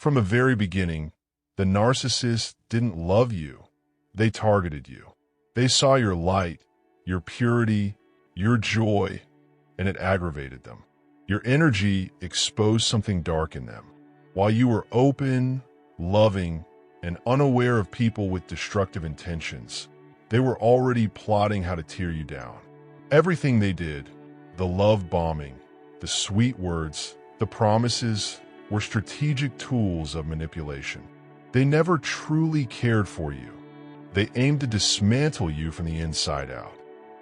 From the very beginning, the narcissist didn't love you. They targeted you. They saw your light, your purity, your joy, and it aggravated them. Your energy exposed something dark in them. While you were open, loving, and unaware of people with destructive intentions, they were already plotting how to tear you down. Everything they did, the love bombing, the sweet words, the promises, were strategic tools of manipulation. They never truly cared for you. They aimed to dismantle you from the inside out.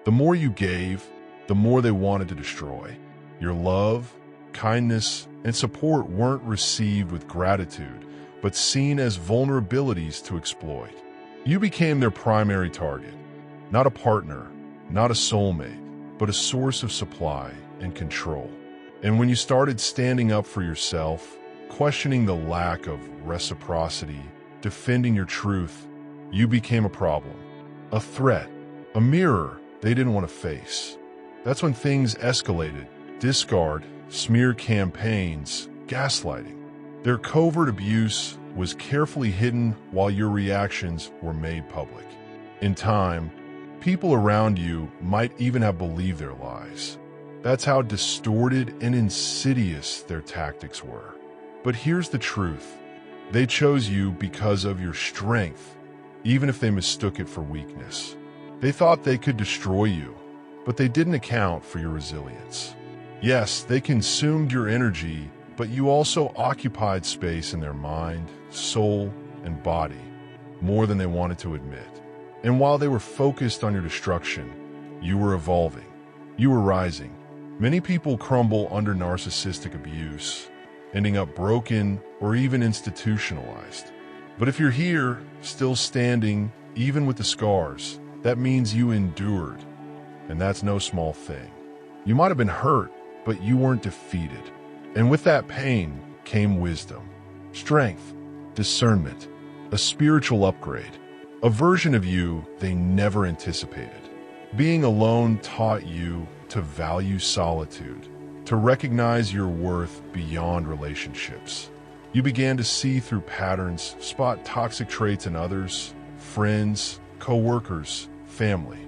The more you gave, the more they wanted to destroy. Your love, kindness, and support weren't received with gratitude, but seen as vulnerabilities to exploit. You became their primary target, not a partner, not a soulmate, but a source of supply and control. And when you started standing up for yourself, questioning the lack of reciprocity, defending your truth, you became a problem, a threat, a mirror they didn't want to face. That's when things escalated: discard, smear campaigns, gaslighting. Their covert abuse was carefully hidden while your reactions were made public. In time, people around you might even have believed their lies. That's how distorted and insidious their tactics were. But here's the truth. They chose you because of your strength, even if they mistook it for weakness. They thought they could destroy you, but they didn't account for your resilience. Yes, they consumed your energy, but you also occupied space in their mind, soul, and body, more than they wanted to admit. And while they were focused on your destruction, you were evolving. You were rising. Many people crumble under narcissistic abuse, ending up broken or even institutionalized. But if you're here, still standing, even with the scars, that means you endured. And that's no small thing. You might have been hurt, but you weren't defeated. And with that pain came wisdom, strength, discernment, a spiritual upgrade, a version of you they never anticipated. Being alone taught you to value solitude, to recognize your worth beyond relationships. You began to see through patterns, spot toxic traits in others, friends, co-workers, family.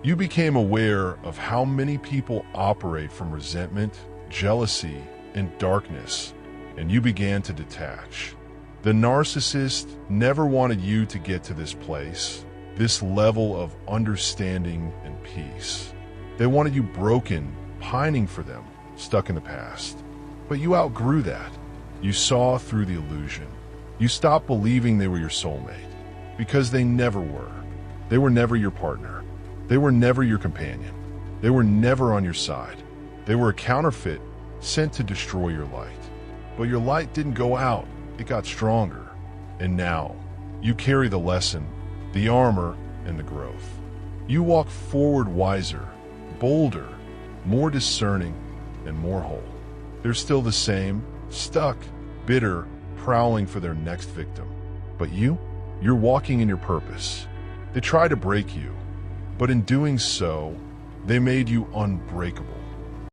You became aware of how many people operate from resentment, jealousy, and darkness, and you began to detach. The narcissist never wanted you to get to this place, this level of understanding and peace. They wanted you broken, pining for them, stuck in the past. But you outgrew that. You saw through the illusion. You stopped believing they were your soulmate, because they never were. They were never your partner. They were never your companion. They were never on your side. They were a counterfeit sent to destroy your light. But your light didn't go out, it got stronger. And now, you carry the lesson, the armor, and the growth. You walk forward wiser, bolder, more discerning, and more whole. They're still the same, stuck, bitter, prowling for their next victim. But you're walking in your purpose. They tried to break you, but in doing so, they made you unbreakable.